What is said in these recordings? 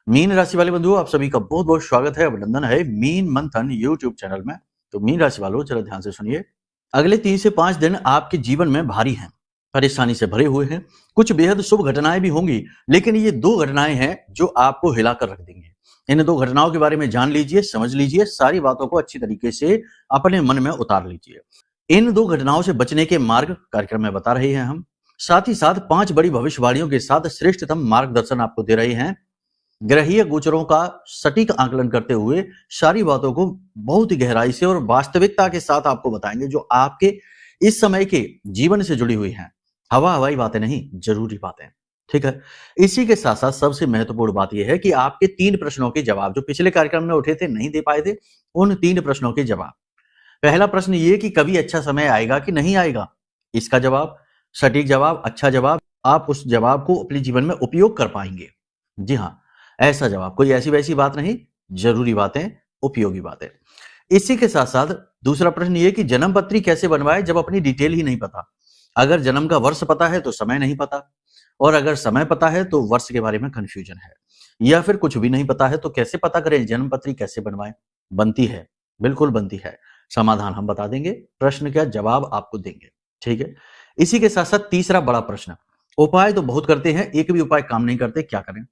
Mean राशि वाले बंधुओं, आप सभी का बहुत बहुत स्वागत है, अभिनंदन है मीन मंथन यूट्यूब चैनल में। तो मीन राशि वालों, जरा ध्यान से सुनिए। अगले 3 से 5 दिन आपके जीवन में भारी हैं, परेशानी से भरे हुए हैं। कुछ बेहद शुभ घटनाएं भी होंगी, लेकिन ये 2 घटनाएं हैं जो आपको हिलाकर रख देंगे। इन 2 घटनाओं के बारे में जान लीजिए, समझ लीजिए, सारी बातों को अच्छी तरीके से अपने मन में उतार लीजिए। इन 2 घटनाओं से बचने के मार्ग कार्यक्रम में बता रहे हैं हम। साथ ही साथ 5 बड़ी भविष्यवाणियों के साथ श्रेष्ठतम मार्गदर्शन आपको दे रहे हैं। ग्रहीय गोचरों का सटीक आकलन करते हुए सारी बातों को बहुत ही गहराई से और वास्तविकता के साथ आपको बताएंगे, जो आपके इस समय के जीवन से जुड़ी हुई हैं। हवाई बातें नहीं, जरूरी बातें। ठीक है। इसी के साथ साथ सबसे महत्वपूर्ण बात यह है कि आपके 3 प्रश्नों के जवाब जो पिछले कार्यक्रम में उठे थे, नहीं दे पाए थे, उन 3 प्रश्नों के जवाब। पहला प्रश्न ये कि कभी अच्छा समय आएगा कि नहीं आएगा, इसका जवाब, सटीक जवाब, अच्छा जवाब, आप उस जवाब को अपने जीवन में उपयोग कर पाएंगे। जी हाँ, ऐसा जवाब, कोई ऐसी वैसी बात नहीं, जरूरी बातें, उपयोगी बातें। इसी के साथ साथ दूसरा प्रश्न ये कि जन्म पत्री कैसे बनवाए जब अपनी डिटेल ही नहीं पता। अगर जन्म का वर्ष पता है तो समय नहीं पता, और अगर समय पता है तो वर्ष के बारे में कंफ्यूजन है, या फिर कुछ भी नहीं पता है तो कैसे पता करें जन्म पत्री कैसे बनवाएं। बनती है, बिल्कुल बनती है। समाधान हम बता देंगे, प्रश्न क्या जवाब आपको देंगे। ठीक है। इसी के साथ साथ तीसरा बड़ा प्रश्न, उपाय तो बहुत करते हैं, एक भी उपाय काम नहीं करते, क्या करें।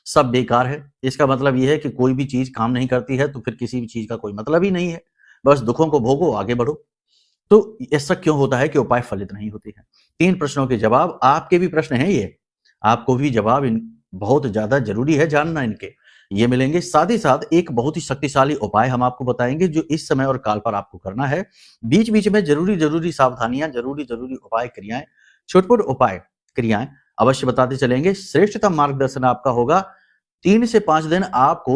सब बेकार है। इसका मतलब यह है कि कोई भी चीज काम नहीं करती है तो फिर किसी भी चीज का कोई मतलब ही नहीं है। बस दुखों को भोगो, आगे बढ़ो। तो ऐसा क्यों होता है कि उपाय फलित नहीं होते हैं। 3 प्रश्नों के जवाब, आपके भी प्रश्न हैं ये, आपको भी जवाब इन बहुत ज्यादा जरूरी है जानना इनके, ये मिलेंगे। साथ ही साथ एक बहुत ही शक्तिशाली उपाय हम आपको बताएंगे जो इस समय और काल पर आपको करना है। बीच बीच में जरूरी जरूरी सावधानियां, जरूरी जरूरी उपाय, क्रियाएं, छोटे उपाय, क्रियाएं अवश्य बताते चलेंगे। श्रेष्ठतम मार्गदर्शन आपका होगा। 3 से 5 दिन आपको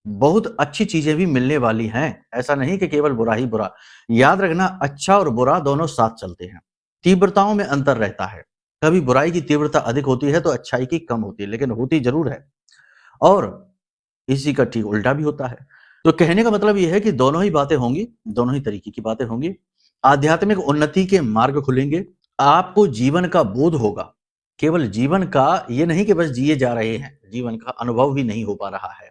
बहुत अच्छी चीजें भी मिलने वाली हैं। ऐसा नहीं कि केवल बुरा ही बुरा। याद रखना, अच्छा और बुरा दोनों साथ चलते हैं, तीव्रताओं में अंतर रहता है। कभी बुराई की तीव्रता अधिक होती है तो अच्छाई की कम होती है, लेकिन होती जरूर है। और इसी का ठीक उल्टा भी होता है। तो कहने का मतलब यह है कि दोनों ही बातें होंगी, दोनों ही तरीके की बातें होंगी। आध्यात्मिक उन्नति के मार्ग खुलेंगे, आपको जीवन का बोध होगा। केवल जीवन का ये नहीं कि बस जिए जा रहे हैं, जीवन का अनुभव भी नहीं हो पा रहा है,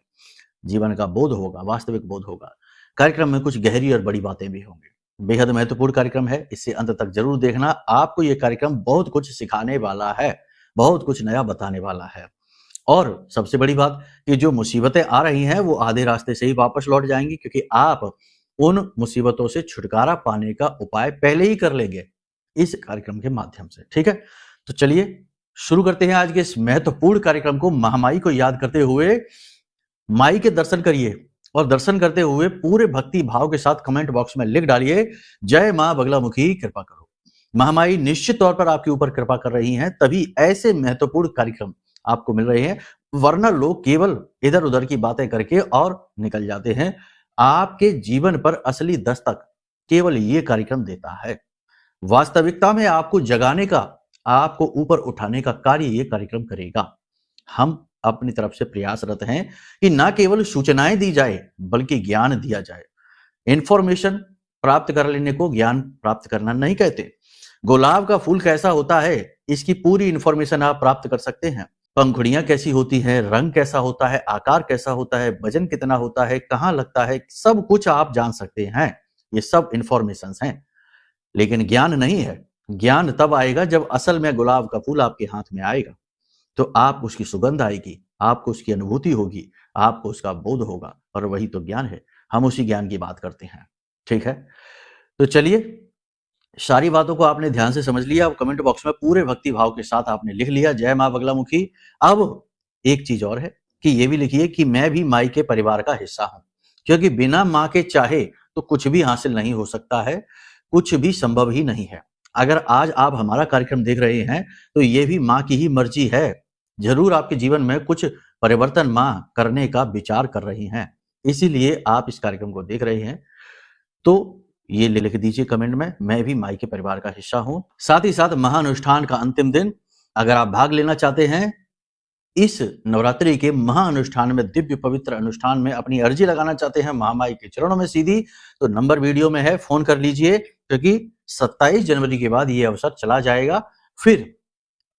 जीवन का बोध होगा, वास्तविक बोध होगा। कार्यक्रम में कुछ गहरी और बड़ी बातें भी होंगी। बेहद महत्वपूर्ण कार्यक्रम है, इसे अंत तक जरूर देखना। आपको यह कार्यक्रम बहुत कुछ सिखाने वाला है, बहुत कुछ नया बताने वाला है। और सबसे बड़ी बात कि जो मुसीबतें आ रही हैं वो आधे रास्ते से ही वापस लौट जाएंगी, क्योंकि आप उन मुसीबतों से छुटकारा पाने का उपाय पहले ही कर लेंगे इस कार्यक्रम के माध्यम से। ठीक है। तो चलिए शुरू करते हैं आज के इस महत्वपूर्ण कार्यक्रम को। महामाई को याद करते हुए माई के दर्शन करिए, और दर्शन करते हुए पूरे भक्ति भाव के साथ कमेंट बॉक्स में लिख डालिए, जय मां बगलामुखी कृपा करो। महामाई निश्चित तौर पर आपके ऊपर कृपा कर रही हैं, तभी ऐसे महत्वपूर्ण कार्यक्रम आपको मिल रहे हैं, वरना लोग केवल इधर उधर की बातें करके और निकल जाते हैं। आपके जीवन पर असली दस्तक केवल ये कार्यक्रम देता है। वास्तविकता में आपको जगाने का, आपको ऊपर उठाने का कार्य ये कार्यक्रम करेगा। हम अपनी तरफ से प्रयासरत हैं कि ना केवल सूचनाएं दी जाए बल्कि ज्ञान दिया जाए। इंफॉर्मेशन प्राप्त कर लेने को ज्ञान प्राप्त करना नहीं कहते। गुलाब का फूल कैसा होता है, इसकी पूरी इंफॉर्मेशन आप प्राप्त कर सकते हैं। पंखुड़ियां कैसी होती हैं, रंग कैसा होता है, आकार कैसा होता है, वजन कितना होता है, कहां लगता है, सब कुछ आप जान सकते हैं। ये सब इंफॉर्मेशन हैं, लेकिन ज्ञान नहीं है। ज्ञान तब आएगा जब असल में गुलाब का फूल आपके हाथ में आएगा, तो आप उसकी सुगंध आएगी, आपको उसकी अनुभूति होगी, आपको उसका बोध होगा, और वही तो ज्ञान है। हम उसी ज्ञान की बात करते हैं। ठीक है। तो चलिए, सारी बातों को आपने ध्यान से समझ लिया। अब कमेंट बॉक्स में पूरे भक्ति भाव के साथ आपने लिख लिया, जय मां बगलामुखी। अब एक चीज और है कि ये भी लिखिए कि मैं भी माई के परिवार का हिस्सा हूं, क्योंकि बिना मां के चाहे तो कुछ भी हासिल नहीं हो सकता है, कुछ भी संभव ही नहीं है। अगर आज आप हमारा कार्यक्रम देख रहे हैं तो ये भी मां की ही मर्जी है। जरूर आपके जीवन में कुछ परिवर्तन मां करने का विचार कर रही हैं, इसीलिए आप इस कार्यक्रम को देख रहे हैं। तो ये लिख दीजिए कमेंट में, मैं भी माई के परिवार का हिस्सा हूं। साथ ही साथ महाअनुष्ठान का अंतिम दिन, अगर आप भाग लेना चाहते हैं इस नवरात्रि के महाअनुष्ठान में, दिव्य पवित्र अनुष्ठान में अपनी अर्जी लगाना चाहते हैं महामाई के चरणों में सीधी, तो नंबर वीडियो में है, फोन कर लीजिए, क्योंकि 27 जनवरी के बाद ये अवसर चला जाएगा, फिर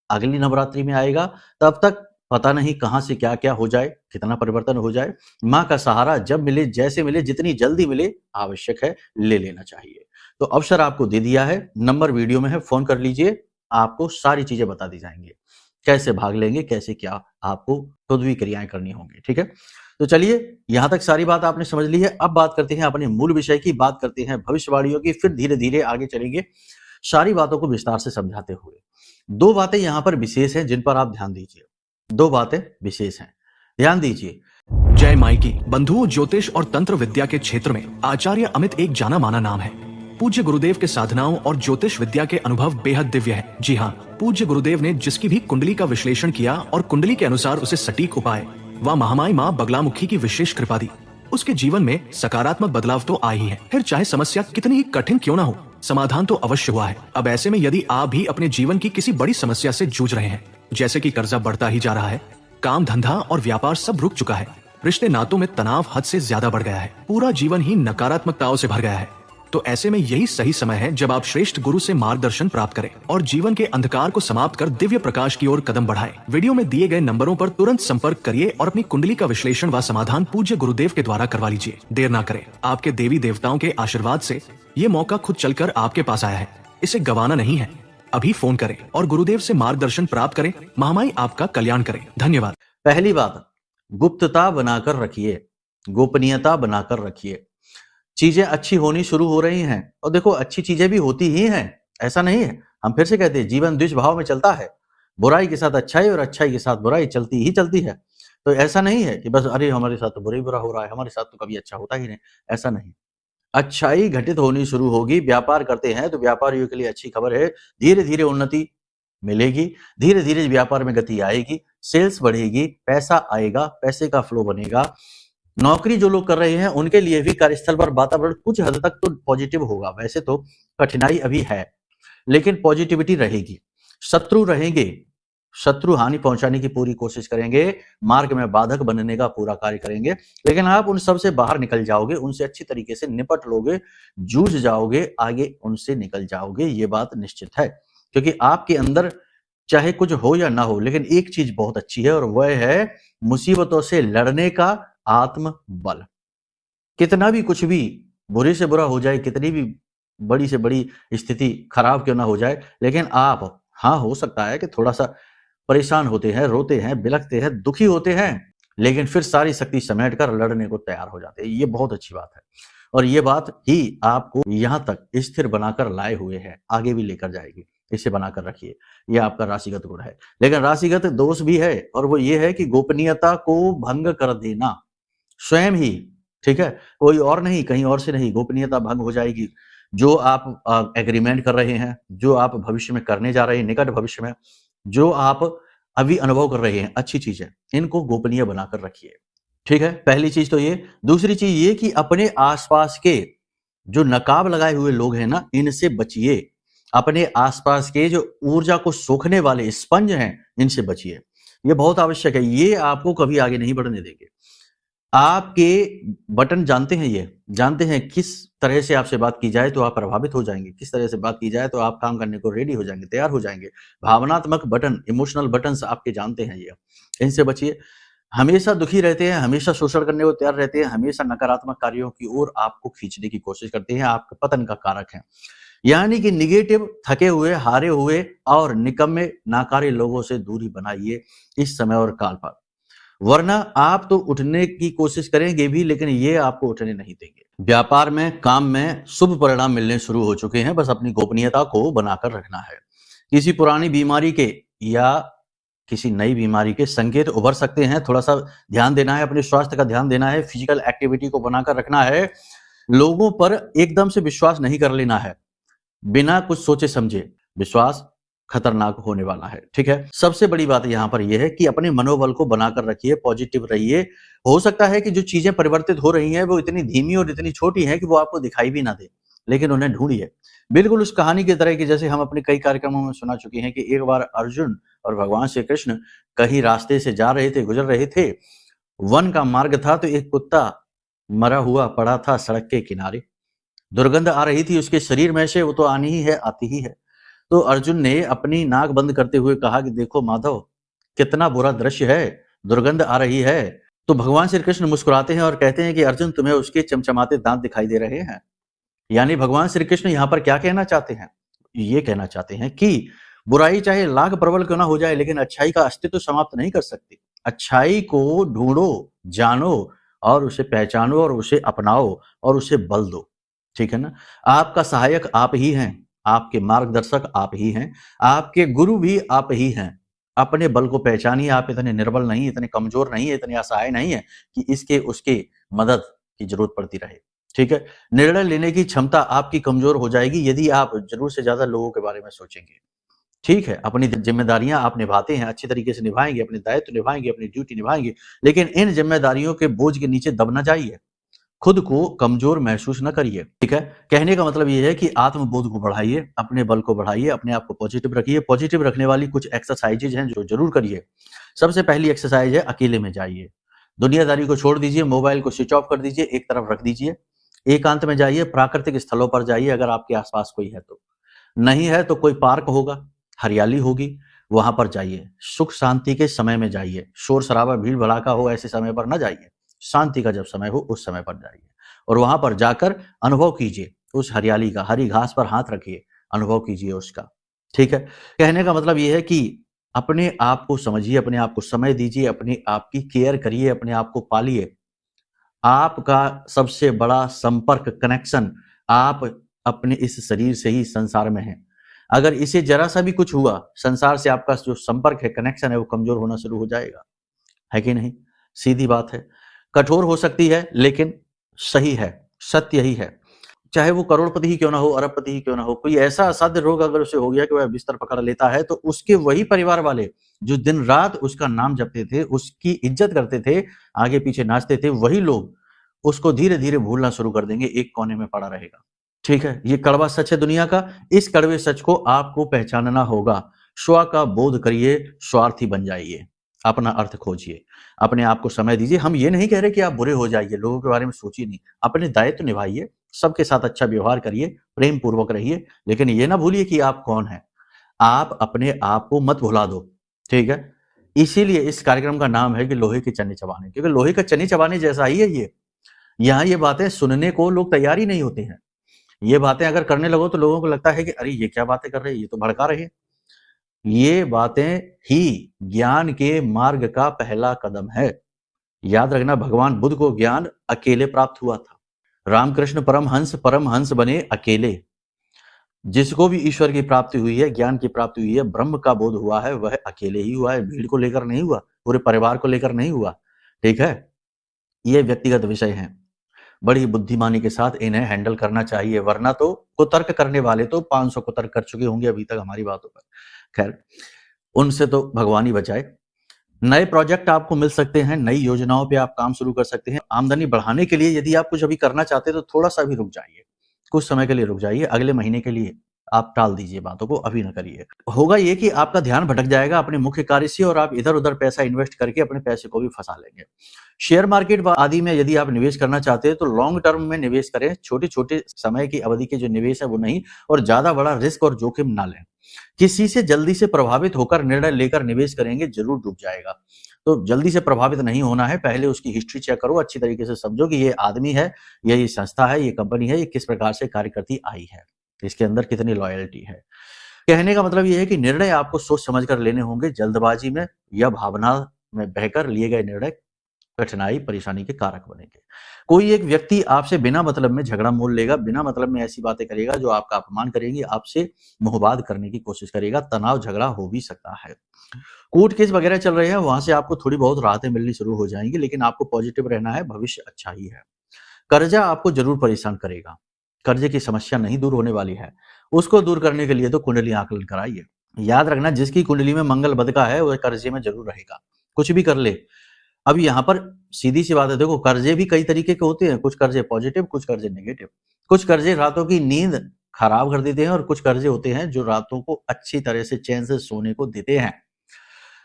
अगली नवरात्रि में आएगा। तब तक पता नहीं कहां से क्या क्या हो जाए, कितना परिवर्तन हो जाए। माँ का सहारा जब मिले, जैसे मिले, जितनी जल्दी मिले, आवश्यक है, ले लेना चाहिए। तो अवसर आपको दे दिया है, नंबर वीडियो में है, फोन कर लीजिए, आपको सारी चीजें बता दी जाएंगी, कैसे भाग लेंगे, कैसे क्या आपको खुद भी क्रियाएं करनी होंगी। ठीक है, तो चलिए, यहां तक सारी बात आपने समझ ली है। अब बात करते हैं अपने मूल विषय की, बात करते हैं भविष्यवाणियों की, फिर धीरे धीरे आगे चलेंगे सारी बातों को विस्तार से समझाते हुए। दो बातें यहां पर विशेष हैं जिन पर आप ध्यान दीजिए, दो बातें विशेष हैं, ध्यान दीजिए। जय माइकी बंधुओं, ज्योतिष और तंत्र विद्या के क्षेत्र में आचार्य अमित एक जाना माना नाम है। पूज्य गुरुदेव के साधनाओं और ज्योतिष विद्या के अनुभव बेहद दिव्य है। जी हाँ, पूज्य गुरुदेव ने जिसकी भी कुंडली का विश्लेषण किया और कुंडली के अनुसार उसे सटीक उपाय व महामाई माँ बगलामुखी की विशेष कृपा दी, उसके जीवन में सकारात्मक बदलाव तो आ ही है। फिर चाहे समस्या कितनी ही कठिन क्यों ना हो, समाधान तो अवश्य हुआ है। अब ऐसे में यदि आप भी अपने जीवन की किसी बड़ी समस्या से जूझ रहे हैं, जैसे कि कर्जा बढ़ता ही जा रहा है, काम धंधा और व्यापार सब रुक चुका है, रिश्ते नातों में तनाव हद से ज्यादा बढ़ गया है, पूरा जीवन ही नकारात्मकताओं से भर गया है, तो ऐसे में यही सही समय है जब आप श्रेष्ठ गुरु से मार्गदर्शन प्राप्त करें और जीवन के अंधकार को समाप्त कर दिव्य प्रकाश की ओर कदम बढ़ाएं। वीडियो में दिए गए नंबरों पर तुरंत संपर्क करिए और अपनी कुंडली का विश्लेषण व समाधान पूज्य गुरुदेव के द्वारा करवा लीजिए। देर ना करें, आपके देवी देवताओं के आशीर्वाद से ये मौका खुद चलकर आपके पास आया है, इसे गंवाना नहीं है। अभी फोन करें और गुरुदेव से मार्गदर्शन प्राप्त करें। महामाई आपका कल्याण करें। धन्यवाद। पहली बात, गुप्तता बनाकर रखिए, गोपनीयता बनाकर रखिए। चीजें अच्छी होनी शुरू हो रही हैं, और देखो अच्छी चीजें भी होती ही हैं, ऐसा नहीं है। हम फिर से कहते हैं, जीवन द्विभाव में चलता है, बुराई के साथ अच्छाई और अच्छाई के साथ बुराई चलती ही चलती है। तो ऐसा नहीं है कि बस अरे हमारे साथ तो बुरा ही बुरा हो रहा है, हमारे साथ तो कभी अच्छा होता ही नहीं, ऐसा नहीं। अच्छाई घटित होनी शुरू होगी। व्यापार करते हैं तो व्यापारियों के लिए अच्छी खबर है, धीरे धीरे उन्नति मिलेगी, धीरे धीरे व्यापार में गति आएगी, सेल्स बढ़ेगी, पैसा आएगा, पैसे का फ्लो बनेगा। नौकरी जो लोग कर रहे हैं उनके लिए भी कार्यस्थल पर वातावरण कुछ हद तक तो पॉजिटिव होगा। वैसे तो कठिनाई अभी है, लेकिन पॉजिटिविटी रहेगी। शत्रु रहेंगे, शत्रु हानि पहुंचाने की पूरी कोशिश करेंगे, मार्ग में बाधक बनने का पूरा कार्य करेंगे, लेकिन आप उन सब से बाहर निकल जाओगे, उनसे अच्छी तरीके से निपट लोगे, जूझ जाओगे, आगे उनसे निकल जाओगे, ये बात निश्चित है। क्योंकि आपके अंदर चाहे कुछ हो या ना हो, लेकिन एक चीज बहुत अच्छी है, और वह है मुसीबतों से लड़ने का आत्म बल। कितना भी कुछ भी बुरे से बुरा हो जाए, कितनी भी बड़ी से बड़ी स्थिति खराब क्यों ना हो जाए, लेकिन आप, हाँ हो सकता है कि थोड़ा सा परेशान होते हैं, रोते हैं, बिलखते हैं, दुखी होते हैं, लेकिन फिर सारी शक्ति समेट कर लड़ने को तैयार हो जाते हैं। ये बहुत अच्छी बात है, और ये बात ही आपको यहां तक स्थिर बनाकर लाए हुए है, आगे भी लेकर जाएगी। इसे बनाकर रखिए, यह आपका राशिगत गुण है। लेकिन राशिगत दोष भी है, और वो ये है कि गोपनीयता को भंग कर देना स्वयं ही, ठीक है, कोई और नहीं, कहीं और से नहीं, गोपनीयता भंग हो जाएगी। जो आप एग्रीमेंट कर रहे हैं, जो आप भविष्य में करने जा रहे हैं, निकट भविष्य में जो आप अभी अनुभव कर रहे हैं, अच्छी चीज है, इनको गोपनीय बनाकर रखिए। ठीक है, पहली चीज तो ये। दूसरी चीज ये कि अपने आसपास के जो नकाब लगाए हुए लोग हैं ना, इनसे बचिए। अपने आसपास के जो ऊर्जा को सोखने वाले स्पंज हैं, इनसे बचिए। ये बहुत आवश्यक है, ये आपको कभी आगे नहीं बढ़ने देंगे। आपके बटन जानते हैं, ये जानते हैं किस तरह से आपसे बात की जाए तो आप प्रभावित हो जाएंगे, किस तरह से बात की जाए तो आप काम करने को रेडी हो जाएंगे, तैयार हो जाएंगे। भावनात्मक बटन, इमोशनल बटन्स आपके जानते हैं, ये इनसे बचिए। हमेशा दुखी रहते हैं, हमेशा शोषण करने को तैयार रहते हैं, हमेशा नकारात्मक कार्यों की ओर आपको खींचने की कोशिश करते हैं, आपके पतन का कारक है। यानी कि निगेटिव, थके हुए, हारे हुए और निकम्मे नाकारे लोगों से दूरी बनाइए इस समय और काल पर, वरना आप तो उठने की कोशिश करेंगे भी, लेकिन ये आपको उठने नहीं देंगे। व्यापार में, काम में शुभ परिणाम मिलने शुरू हो चुके हैं, बस अपनी गोपनीयता को बनाकर रखना है। किसी पुरानी बीमारी के या किसी नई बीमारी के संकेत उभर सकते हैं, थोड़ा सा ध्यान देना है, अपने स्वास्थ्य का ध्यान देना है, फिजिकल एक्टिविटी को बनाकर रखना है। लोगों पर एकदम से विश्वास नहीं कर लेना है, बिना कुछ सोचे समझे। विश्वास खतरनाक होने वाला है, ठीक है। सबसे बड़ी बात यहां पर यह है कि अपने मनोबल को बनाकर रखिए, पॉजिटिव रहिए। हो सकता है कि जो चीजें परिवर्तित हो रही हैं वो इतनी धीमी और इतनी छोटी हैं कि वो आपको दिखाई भी ना दे, लेकिन उन्हें ढूंढिए। बिल्कुल उस कहानी की तरह की जैसे हम अपने कई कार्यक्रमों में सुना चुके हैं कि एक बार अर्जुन और भगवान श्री कृष्ण कहीं रास्ते से जा रहे थे, गुजर रहे थे, वन का मार्ग था, तो एक कुत्ता मरा हुआ पड़ा था सड़क के किनारे। दुर्गंध आ रही थी उसके शरीर में से, वो तो आनी ही है, आती ही है। तो अर्जुन ने अपनी नाक बंद करते हुए कहा कि देखो माधव, कितना बुरा दृश्य है, दुर्गंध आ रही है। तो भगवान श्री कृष्ण मुस्कुराते हैं और कहते हैं कि अर्जुन, तुम्हें उसके चमचमाते दांत दिखाई दे रहे हैं। यानी भगवान श्री कृष्ण यहाँ पर क्या कहना चाहते हैं? ये कहना चाहते हैं कि बुराई चाहे लाख प्रबल क्यों ना हो जाए, लेकिन अच्छाई का अस्तित्व समाप्त नहीं कर सकती। अच्छाई को ढूंढो, जानो और उसे पहचानो और उसे अपनाओ और उसे बल दो। ठीक है ना? आपका सहायक आप ही हैं, आपके मार्गदर्शक आप ही हैं, आपके गुरु भी आप ही हैं। अपने बल को पहचानिए। आप इतने निर्बल नहीं, इतने कमजोर नहीं है, इतने असहाय नहीं है कि इसके उसके मदद की जरूरत पड़ती रहे। ठीक है? निर्णय लेने की क्षमता आपकी कमजोर हो जाएगी यदि आप जरूरत से ज्यादा लोगों के बारे में सोचेंगे। ठीक है, अपनी जिम्मेदारियां आप निभाते हैं, अच्छी तरीके से निभाएंगे, अपने दायित्व निभाएंगे, अपनी ड्यूटी निभाएंगे, लेकिन इन जिम्मेदारियों के बोझ के नीचे दब ना जाइए, खुद को कमजोर महसूस न करिए। ठीक है? कहने का मतलब ये है कि आत्मबोध को बढ़ाइए, अपने बल को बढ़ाइए, अपने आप को पॉजिटिव रखिए। पॉजिटिव रखने वाली कुछ एक्सरसाइजेज हैं जो जरूर करिए। सबसे पहली एक्सरसाइज है, अकेले में जाइए, दुनियादारी को छोड़ दीजिए, मोबाइल को स्विच ऑफ कर दीजिए, एक तरफ रख दीजिए, एकांत में जाइए, प्राकृतिक स्थलों पर जाइए अगर आपके आसपास कोई है तो। नहीं है तो कोई पार्क होगा, हरियाली होगी, वहां पर जाइए। सुख शांति के समय में जाइए, शोर शराबा भीड़ भड़ाका हो ऐसे समय पर न जाइए। शांति का जब समय हो उस समय पर जाइए और वहां पर जाकर अनुभव कीजिए उस हरियाली का। हरी घास पर हाथ रखिए, अनुभव कीजिए उसका। ठीक है? कहने का मतलब यह है कि अपने आप को समझिए, अपने आप को समय दीजिए, अपने आप की केयर करिए, अपने आप को पालिए। आपका सबसे बड़ा संपर्क, कनेक्शन आप अपने इस शरीर से ही संसार में है। अगर इसे जरा सा भी कुछ हुआ, संसार से आपका जो संपर्क है, कनेक्शन है, वो कमजोर होना शुरू हो जाएगा। है कि नहीं? सीधी बात है। कठोर हो सकती है लेकिन सही है, सत्य यही है। चाहे वो करोड़पति ही क्यों ना हो, अरबपति ही क्यों ना हो, कोई ऐसा असाध्य रोग अगर उसे हो गया कि वह बिस्तर पकड़ लेता है, तो उसके वही परिवार वाले जो दिन रात उसका नाम जपते थे, उसकी इज्जत करते थे, आगे पीछे नाचते थे, वही लोग उसको धीरे धीरे भूलना शुरू कर देंगे, एक कोने में पड़ा रहेगा। ठीक है? ये कड़वा सच है दुनिया का। इस कड़वे सच को आपको पहचानना होगा। स्व का बोध करिए, स्वार्थी बन जाइए, अपना अर्थ खोजिए, अपने आप को समय दीजिए। हम ये नहीं कह रहे कि आप बुरे हो जाइए, लोगों के बारे में सोचिए नहीं, अपने दायित्व निभाइए, सबके साथ अच्छा व्यवहार करिए, प्रेम पूर्वक रहिए, लेकिन ये ना भूलिए कि आप कौन हैं। आप अपने आप को मत भुला दो। ठीक है? इसीलिए इस कार्यक्रम का नाम है कि लोहे के चने चबाने, क्योंकि लोहे का चने चबाने जैसा ही है ये। यहाँ ये बातें सुनने को लोग तैयार ही नहीं होते हैं। ये बातें अगर करने लगो तो लोगों को लगता है कि अरे ये क्या बातें कर रहे हैं, ये तो भड़का रहे हैं। ये बातें ही ज्ञान के मार्ग का पहला कदम है। याद रखना, भगवान बुद्ध को ज्ञान अकेले प्राप्त हुआ था। रामकृष्ण परमहंस बने अकेले। जिसको भी ईश्वर की प्राप्ति हुई है, ज्ञान की प्राप्ति हुई है, ब्रह्म का बोध हुआ है, वह अकेले ही हुआ है, भीड़ को लेकर नहीं हुआ, पूरे परिवार को लेकर नहीं हुआ। ठीक है? ये व्यक्तिगत विषय हैं, बड़ी बुद्धिमानी के साथ इन्हें हैंडल करना चाहिए, वरना तो कुतर्क करने वाले तो 500 कुतर्क कर चुके होंगे अभी तक हमारी बातों पर। खैर, उनसे तो भगवान ही बचाए। नए प्रोजेक्ट आपको मिल सकते हैं, नई योजनाओं पे आप काम शुरू कर सकते हैं। आमदनी बढ़ाने के लिए यदि आप कुछ अभी करना चाहते हैं तो थोड़ा सा भी रुक जाइए, कुछ समय के लिए रुक जाइए, अगले महीने के लिए आप टाल दीजिए बातों को, अभी ना करिए। होगा ये कि आपका ध्यान भटक जाएगा अपने मुख्य कार्य से और आप इधर उधर पैसा इन्वेस्ट करके अपने पैसे को भी फंसा लेंगे। शेयर मार्केट आदि में यदि आप निवेश करना चाहते हैं तो लॉन्ग टर्म में निवेश करें, छोटे छोटे समय की अवधि के जो निवेश है वो नहीं, और ज्यादा बड़ा रिस्क और जोखिम ना लें। किसी से जल्दी से प्रभावित होकर निर्णय लेकर निवेश करेंगे, जरूर डूब जाएगा। तो जल्दी से प्रभावित नहीं होना है, पहले उसकी हिस्ट्री चेक करो, अच्छी तरीके से समझो कि ये आदमी है, ये संस्था है, ये कंपनी है, ये किस प्रकार से कार्य करती आई है, इसके अंदर कितनी लॉयल्टी है। कहने का मतलब ये है कि निर्णय आपको सोच समझ कर लेने होंगे। जल्दबाजी में या भावना में बहकर लिए गए निर्णय कठिनाई परेशानी के कारक बनेंगे। कोई एक व्यक्ति आपसे बिना मतलब में झगड़ा मोल लेगा, बिना मतलब में ऐसी बातें करेगा जो आपका अपमान करेंगे, आपसे मुहबाद करने की कोशिश करेगा, तनाव झगड़ा हो भी सकता है। कोर्ट केस वगैरह चल रहे हैं, वहां से आपको थोड़ी बहुत राहतें मिलनी शुरू हो जाएंगी, लेकिन आपको पॉजिटिव रहना है, भविष्य अच्छा ही है। कर्जा आपको जरूर परेशान करेगा, कर्जे की समस्या नहीं दूर होने वाली है, उसको दूर करने के लिए तो कुंडली आकलन कराइए। याद रखना, जिसकी कुंडली में मंगल बद का है वह कर्जे में जरूर रहेगा, कुछ भी कर ले। अब यहाँ पर सीधी सी बात है, देखो कर्जे भी कई तरीके के होते हैं, कुछ कर्जे पॉजिटिव, कुछ कर्जे नेगेटिव। कुछ कर्जे रातों की नींद खराब कर देते हैं और कुछ कर्जे होते हैं जो रातों को अच्छी तरह से चैन से सोने को देते हैं।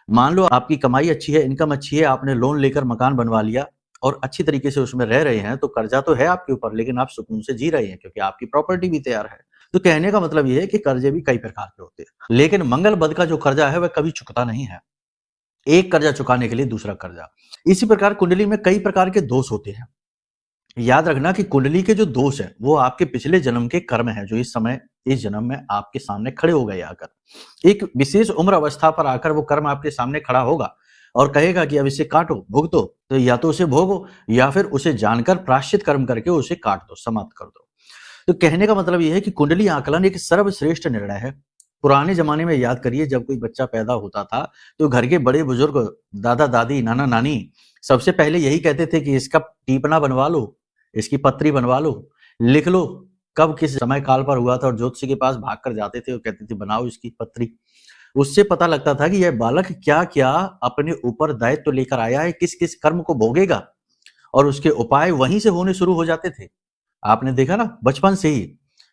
मान लो आपकी कमाई अच्छी है, इनकम अच्छी है, आपने लोन लेकर मकान बनवा लिया और अच्छी तरीके से उसमें रह रहे हैं, तो कर्जा तो है आपके ऊपर, लेकिन आप सुकून से जी रहे हैं क्योंकि आपकी प्रॉपर्टी भी तैयार है। तो कहने का मतलब यह है कि कर्जे भी कई प्रकार के होते हैं, लेकिन मंगल बद का जो कर्जा है वह कभी चुकता नहीं है। एक कर्जा चुकाने के लिए दूसरा कर्जा। इसी प्रकार कुंडली में कई प्रकार के दोष होते हैं। याद रखना कि कुंडली के जो दोष है वो आपके पिछले जन्म के कर्म है, जो इस समय इस जन्म में आपके सामने खड़े हो गए आकर। एक विशेष उम्र अवस्था पर आकर वो कर्म आपके सामने खड़ा होगा और कहेगा कि अब इसे काटो, भुगतो। तो या तो उसे भोगो या फिर उसे जानकर प्रायश्चित कर्म करके उसे काट दो, समाप्त कर दो। तो कहने का मतलब यह है कि कुंडली आकलन एक सर्वश्रेष्ठ निर्णय है। पुराने जमाने में याद करिए, जब कोई बच्चा पैदा होता था तो घर के बड़े बुजुर्ग, दादा दादी, नाना नानी सबसे पहले यही कहते थे कि इसका टीपना बनवा लो, इसकी पत्री बनवा लो, लिख लो कब किस समय काल पर हुआ था, और ज्योतिषी के पास भाग कर जाते थे और कहते थे बनाओ इसकी पत्री। उससे पता लगता था कि यह बालक क्या क्या अपने ऊपर दायित्व लेकर आया है, किस किस कर्म को भोगेगा, और उसके उपाय वहीं से होने शुरू हो जाते थे। आपने देखा ना, बचपन से ही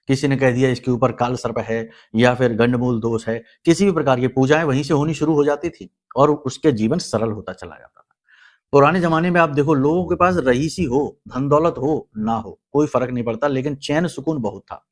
किसी ने कह दिया इसके ऊपर काल सर्प है या फिर गंडमूल दोष है, किसी भी प्रकार की पूजाएं वहीं से होनी शुरू हो जाती थी और उसके जीवन सरल होता चला जाता था। पुराने जमाने में आप देखो, लोगों के पास रईसी हो, धन दौलत हो ना हो, कोई फर्क नहीं पड़ता, लेकिन चैन सुकून बहुत था।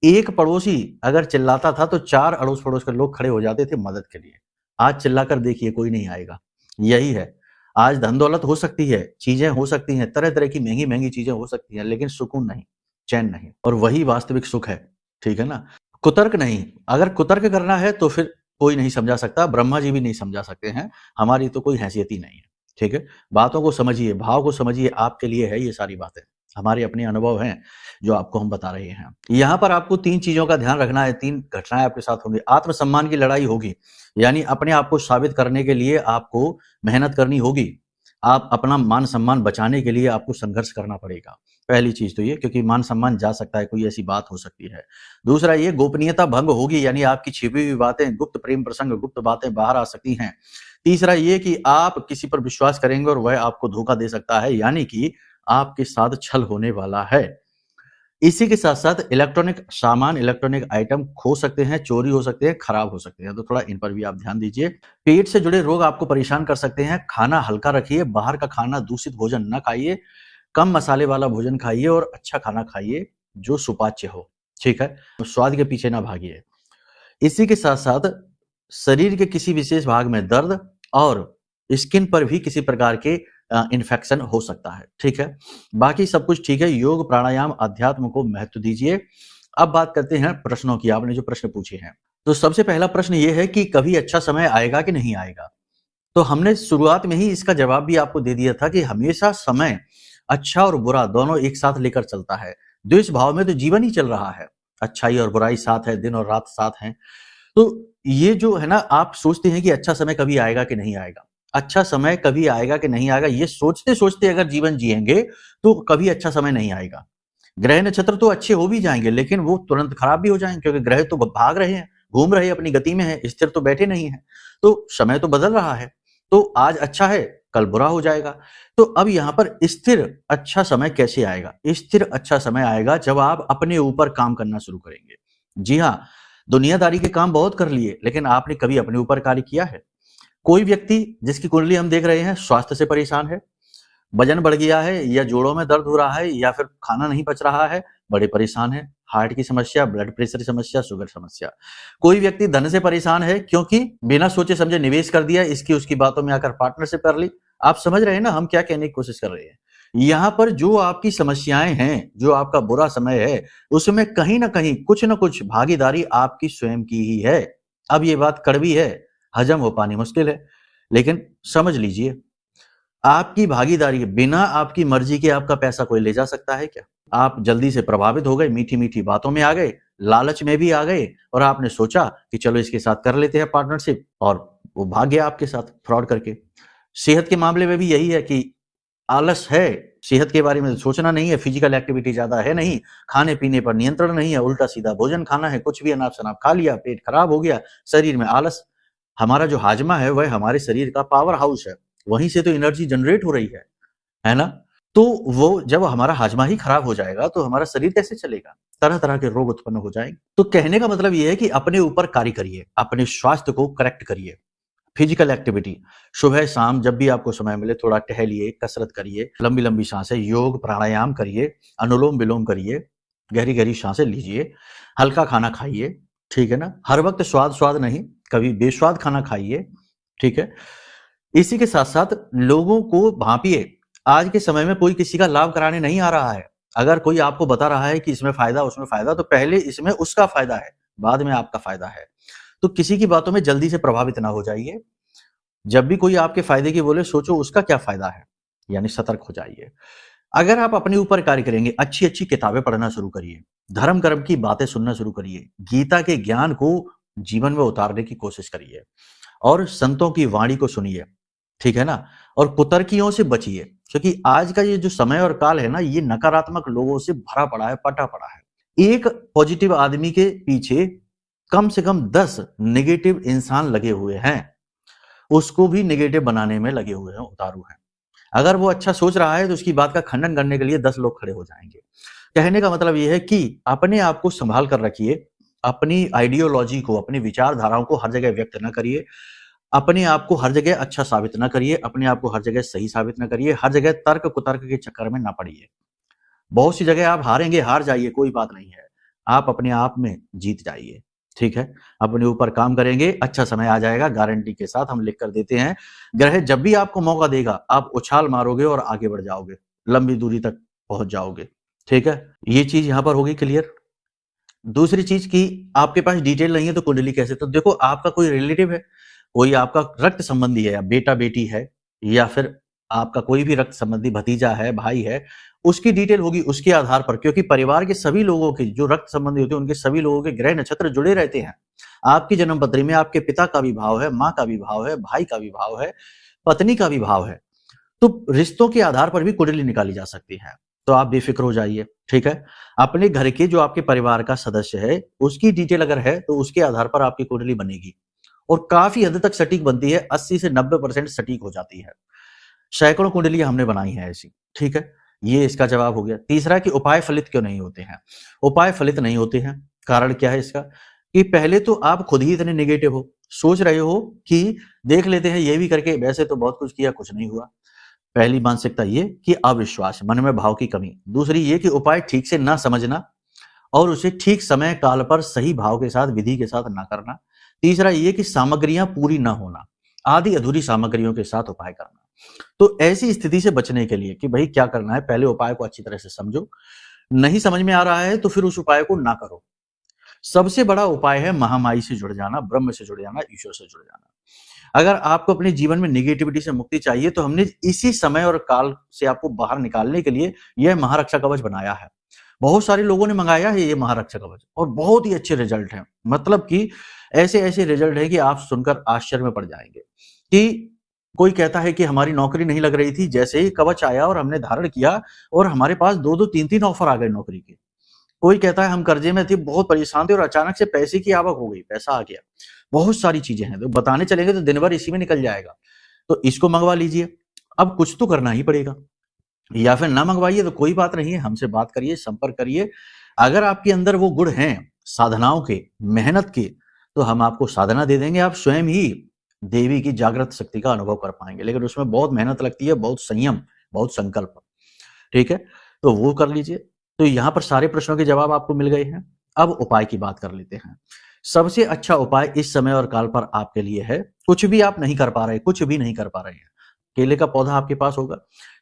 एक पड़ोसी अगर चिल्लाता था तो 4 अड़ोस पड़ोस के लोग खड़े हो जाते थे मदद के लिए। आज चिल्लाकर देखिए, कोई नहीं आएगा। यही है, आज धन दौलत हो सकती है, चीजें हो सकती हैं, तरह तरह की महंगी महंगी चीजें हो सकती हैं, लेकिन सुकून नहीं, चैन नहीं, और वही वास्तविक सुख है। ठीक है ना। कुतर्क नहीं, अगर कुतर्क करना है तो फिर कोई नहीं समझा सकता, ब्रह्मा जी भी नहीं समझा सकते हैं, हमारी तो कोई हैसियत ही नहीं है। ठीक है, बातों को समझिए, भाव को समझिए, आपके लिए है ये सारी बातें, हमारे अपने अनुभव हैं जो आपको हम बता रहे हैं। यहाँ पर आपको 3 चीजों का ध्यान रखना है, 3 घटनाएं आपके साथ होंगी। आत्मसम्मान की लड़ाई होगी, यानी अपने आप को साबित करने के लिए आपको मेहनत करनी होगी। आप अपना मान सम्मान बचाने के लिए आपको संघर्ष करना पड़ेगा। पहली चीज तो ये, क्योंकि मान सम्मान जा सकता है, कोई ऐसी बात हो सकती है। दूसरा ये, गोपनीयता भंग होगी, यानी आपकी छिपी हुई बातें, गुप्त प्रेम प्रसंग, गुप्त बातें बाहर आ सकती हैं। तीसरा ये कि आप किसी पर विश्वास करेंगे और वह आपको धोखा दे सकता है, यानी कि आपके साथ छल होने वाला है। इसी के साथ साथ इलेक्ट्रॉनिक सामान, इलेक्ट्रॉनिक आइटम खो सकते हैं, चोरी हो सकते हैं, खराब हो सकते हैं, तो थोड़ा इन पर भी आप ध्यान दीजिए। पेट से जुड़े रोग आपको परेशान कर सकते हैं। खाना हल्का रखिए, बाहर का खाना, दूषित भोजन न खाइए, कम मसाले वाला भोजन खाइए और अच्छा खाना खाइए जो सुपाच्य हो। ठीक है, तो स्वाद के पीछे ना भागिए। इसी के साथ साथ शरीर के किसी विशेष भाग में दर्द और स्किन पर भी किसी प्रकार के इन्फेक्शन हो सकता है। ठीक है, बाकी सब कुछ ठीक है। योग, प्राणायाम, अध्यात्म को महत्व दीजिए। अब बात करते हैं प्रश्नों की, आपने जो प्रश्न पूछे हैं। तो सबसे पहला प्रश्न ये है कि कभी अच्छा समय आएगा कि नहीं आएगा। तो हमने शुरुआत में ही इसका जवाब भी आपको दे दिया था कि हमेशा समय अच्छा और बुरा दोनों एक साथ लेकर चलता है। द्वेष भाव में तो जीवन ही चल रहा है, अच्छाई और बुराई साथ है, दिन और रात साथ हैं। तो ये जो है ना, आप सोचते हैं कि अच्छा समय कभी आएगा कि नहीं आएगा, अच्छा समय कभी आएगा कि नहीं आएगा, ये सोचते सोचते अगर जीवन जिएंगे तो कभी अच्छा समय नहीं आएगा। ग्रह नक्षत्र तो अच्छे हो भी जाएंगे, लेकिन वो तुरंत खराब भी हो जाएंगे, क्योंकि ग्रह तो भाग रहे हैं, घूम रहे हैं, अपनी गति में है, स्थिर तो बैठे नहीं है। तो समय तो बदल रहा है, तो आज अच्छा है, कल बुरा हो जाएगा। तो अब यहाँ पर स्थिर अच्छा समय कैसे आएगा? स्थिर अच्छा समय आएगा जब आप अपने ऊपर काम करना शुरू करेंगे। जी हाँ, दुनियादारी के काम बहुत कर लिए, लेकिन आपने कभी अपने ऊपर कार्य किया है? कोई व्यक्ति जिसकी कुंडली हम देख रहे हैं स्वास्थ्य से परेशान है, वजन बढ़ गया है, या जोड़ों में दर्द हो रहा है, या फिर खाना नहीं पच रहा है, बड़े परेशान है, हार्ट की समस्या, ब्लड प्रेशर की समस्या, शुगर समस्या। कोई व्यक्ति धन से परेशान है, क्योंकि बिना सोचे समझे निवेश कर दिया, इसकी उसकी बातों में आकर पार्टनरशिप कर ली। आप समझ रहे हैं ना हम क्या कहने की कोशिश कर रहे हैं। यहाँ पर जो आपकी समस्याएं हैं, जो आपका बुरा समय है, उसमें कहीं ना कहीं कुछ ना कुछ भागीदारी आपकी स्वयं की ही है। अब ये बात कड़वी है, हजम हो पानी मुश्किल है, लेकिन समझ लीजिए, आपकी भागीदारी, बिना आपकी मर्जी के आपका पैसा कोई ले जा सकता है क्या? आप जल्दी से प्रभावित हो गए, मीठी मीठी बातों में आ गए, लालच में भी आ गए, और आपने सोचा कि चलो इसके साथ कर लेते हैं पार्टनरशिप, और वो भाग गया आपके साथ फ्रॉड करके। सेहत के मामले में भी यही है कि आलस है, सेहत के बारे में सोचना नहीं है, फिजिकल एक्टिविटी ज्यादा है नहीं, खाने पीने पर नियंत्रण नहीं है, उल्टा सीधा भोजन खाना है, कुछ भी अनाप शनाप खा लिया, पेट खराब हो गया, शरीर में आलस। हमारा जो हाजमा है वह हमारे शरीर का पावर हाउस है, वहीं से तो एनर्जी जनरेट हो रही है ना। तो वो जब हमारा हाजमा ही खराब हो जाएगा तो हमारा शरीर कैसे चलेगा? तरह तरह के रोग उत्पन्न हो जाएंगे। तो कहने का मतलब ये है कि अपने ऊपर कार्य करिए, अपने स्वास्थ्य को करेक्ट करिए। फिजिकल एक्टिविटी, सुबह शाम जब भी आपको समय मिले थोड़ा टहलिए, कसरत करिए, लंबी लंबी सांसें, योग प्राणायाम करिए, अनुलोम विलोम करिए, गहरी गहरी सांसें लीजिए, हल्का खाना खाइए। ठीक है ना, हर वक्त स्वाद स्वाद नहीं, कभी बेस्वाद खाना खाइए। ठीक है, इसी के साथ साथ लोगों को भांपिए। आज के समय में कोई किसी का लाभ कराने नहीं आ रहा है। अगर कोई आपको बता रहा है कि इसमें फायदा उसमें फायदा, तो पहले इसमें उसका फायदा है, बाद में आपका फायदा है। तो किसी की बातों में जल्दी से प्रभावित ना हो जाइए। जब भी कोई आपके फायदे की बोले, सोचो उसका क्या फायदा है, यानी सतर्क हो जाइए। अगर आप अपने ऊपर कार्य करेंगे, अच्छी अच्छी किताबें पढ़ना शुरू करिए, धर्म कर्म की बातें सुनना शुरू करिए, गीता के ज्ञान को जीवन में उतारने की कोशिश करिए और संतों की वाणी को सुनिए, ठीक है ना। और कुतर्कियों से बचिए, क्योंकि आज का ये जो समय और काल है ना, ये नकारात्मक लोगों से भरा पड़ा है, पटा पड़ा है। एक पॉजिटिव आदमी के पीछे कम से कम 10 नेगेटिव इंसान लगे हुए हैं, उसको भी नेगेटिव बनाने में लगे हुए हैं, उतारू हैं। अगर वो अच्छा सोच रहा है तो उसकी बात का खंडन करने के लिए 10 लोग खड़े हो जाएंगे। कहने का मतलब ये है कि अपने आप को संभाल कर रखिए, अपनी आइडियोलॉजी को, अपनी विचारधाराओं को हर जगह व्यक्त न करिए, अपने आप को हर जगह अच्छा साबित न करिए, अपने आप को हर जगह सही साबित न करिए, हर जगह तर्क कुतर्क के चक्कर में ना पड़िए। बहुत सी जगह आप हारेंगे, हार जाइए, कोई बात नहीं है, आप अपने आप में जीत जाइए, ठीक है। अपने ऊपर काम करेंगे, अच्छा समय आ जाएगा, गारंटी के साथ हम लिख कर देते हैं। ग्रह जब भी आपको मौका देगा, आप उछाल मारोगे और आगे बढ़ जाओगे, लंबी दूरी तक पहुंच जाओगे, ठीक है। ये चीज यहां पर होगी क्लियर। दूसरी चीज की आपके पास डिटेल नहीं है तो कुंडली कैसे, तो देखो आपका कोई रिलेटिव है, कोई आपका रक्त संबंधी है, या बेटा बेटी है, या फिर आपका कोई भी रक्त संबंधी भतीजा है, भाई है, उसकी डिटेल होगी उसके आधार पर, क्योंकि परिवार के सभी लोगों के जो रक्त संबंधी होते हैं उनके सभी लोगों के ग्रह नक्षत्र जुड़े रहते हैं। आपकी जन्म पत्री में आपके पिता का भी भाव है, माँ का भी भाव है, भाई का भी भाव है, पत्नी का भी भाव है, तो रिश्तों के आधार पर भी कुंडली निकाली जा सकती है। तो आप बेफिक्र हो जाइए, ठीक है। अपने घर के जो आपके परिवार का सदस्य है उसकी डिटेल अगर है तो उसके आधार पर आपकी कुंडली बनेगी, और काफी हद तक सटीक बनती है, 80 से 90% सटीक हो जाती है। सैकड़ों कुंडलियां हमने बनाई हैं ऐसी, ठीक है। ये इसका जवाब हो गया। तीसरा कि उपाय फलित क्यों नहीं होते हैं। उपाय फलित नहीं होते हैं, कारण क्या है इसका, कि पहले तो आप खुद ही इतने नेगेटिव हो, सोच रहे हो कि देख लेते हैं ये भी करके, वैसे तो बहुत कुछ किया, कुछ नहीं हुआ। पहली मानसिकता ये कि अविश्वास, मन में भाव की कमी। दूसरी ये कि उपाय ठीक से ना समझना और उसे ठीक समय काल पर सही भाव के साथ, विधि के साथ ना करना। तीसरा ये कि सामग्रियां पूरी ना होना, आधी अधूरी सामग्रियों के साथ उपाय करना। तो ऐसी स्थिति से बचने के लिए कि भाई क्या करना है, पहले उपाय को अच्छी तरह से समझो, नहीं समझ में आ रहा है तो फिर उस उपाय को ना करो। सबसे बड़ा उपाय है महामाई से जुड़ जाना, ब्रह्म से जुड़ जाना, ईश्वर से जुड़ जाना। अगर आपको अपने जीवन में नेगेटिविटी से मुक्ति चाहिए तो हमने इसी समय और काल से आपको बाहर निकालने के लिए यह महारक्षा कवच बनाया है। बहुत सारे लोगों ने मंगाया है ये महारक्षा कवच और बहुत ही अच्छे रिजल्ट हैं। मतलब कि ऐसे ऐसे रिजल्ट है कि आप सुनकर आश्चर्य में पड़ जाएंगे। कि कोई कहता है कि हमारी नौकरी नहीं लग रही थी, जैसे ही कवच आया और हमने धारण किया और हमारे पास 2-2 3-3 ऑफर आ गए नौकरी के। कोई कहता है हम कर्जे में थे, बहुत परेशान थे और अचानक से पैसे की आवक हो गई, पैसा आ गया। बहुत सारी चीजें हैं, तो बताने चलेंगे तो दिन भर इसी में निकल जाएगा। तो इसको मंगवा लीजिए। अब कुछ तो करना ही पड़ेगा, या फिर ना मंगवाइए तो कोई बात नहीं है, हमसे बात करिए, संपर्क करिए। अगर आपके अंदर वो गुण हैं साधनाओं के, मेहनत के, तो हम आपको साधना दे देंगे, आप स्वयं ही देवी की जागृत शक्ति का अनुभव कर पाएंगे। लेकिन उसमें बहुत मेहनत लगती है, बहुत संयम, बहुत संकल्प, ठीक है। तो वो कर लीजिए। तो यहां पर सारे प्रश्नों के जवाब आपको मिल गए हैं। अब उपाय की बात कर लेते हैं। सबसे अच्छा उपाय इस समय और काल पर आपके लिए है, कुछ भी आप नहीं कर पा रहे, कुछ भी नहीं कर पा रहे हैं, केले का पौधा आपके पास होगा,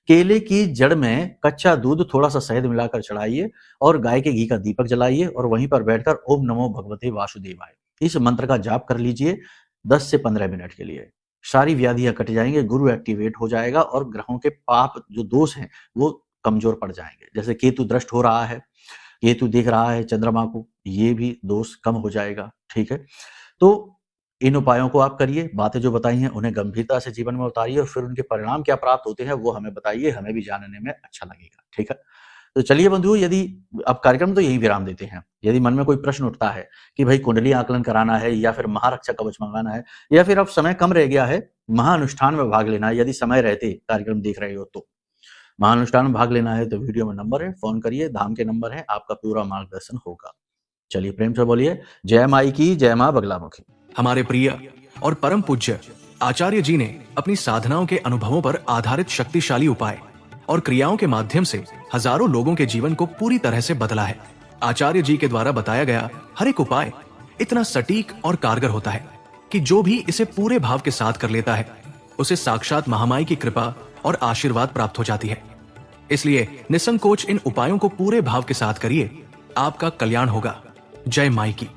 केले की जड़ में कच्चा दूध, थोड़ा सा शहद मिलाकर चढ़ाइए और गाय के घी का दीपक जलाइए और वहीं पर बैठकर ओम नमो भगवते वासुदेवाय इस मंत्र का जाप कर लीजिए 10 से 15 मिनट के लिए। सारी व्याधियां कट जाएंगे, गुरु एक्टिवेट हो जाएगा और ग्रहों के पाप जो दोष हैं वो कमजोर पड़ जाएंगे। जैसे केतु दृष्ट हो रहा है, केतु देख रहा है चंद्रमा को, ये भी दोष कम हो जाएगा, ठीक है। तो इन उपायों को आप करिए, बातें जो बताई हैं उन्हें गंभीरता से जीवन में उतारिए और फिर उनके परिणाम क्या प्राप्त होते हैं वो हमें बताइए, हमें भी जानने में अच्छा लगेगा, ठीक है। तो चलिए बंधुओं, यदि अब कार्यक्रम तो यही विराम देते हैं। यदि मन में कोई प्रश्न उठता है कि भाई कुंडली आकलन कराना है या फिर महारक्षा कवच मंगाना है, या फिर अब समय कम रह गया है, महाअनुष्ठान में भाग लेना है, यदि समय रहते कार्यक्रम देख रहे हो तो महाअनुष्ठान में भाग लेना है तो वीडियो में नंबर है, फोन करिए, धाम के नंबर है, आपका पूरा मार्गदर्शन होगा। चलिए प्रेम से बोलिए जय माई की, जय मां बगलामुखी। हमारे प्रिय और परम पूज्य आचार्य जी ने अपनी साधनाओं के अनुभवों पर आधारित शक्तिशाली उपाय और क्रियाओं के माध्यम से हजारों लोगों के जीवन को पूरी तरह से बदला है। आचार्य जी के द्वारा बताया गया हर एक उपाय इतना सटीक और कारगर होता है कि जो भी इसे पूरे भाव के साथ कर लेता है उसे साक्षात महामाई की कृपा और आशीर्वाद प्राप्त हो जाती है। इसलिए निसंकोच इन उपायों को पूरे भाव के साथ करिए, आपका कल्याण होगा। जय माई की।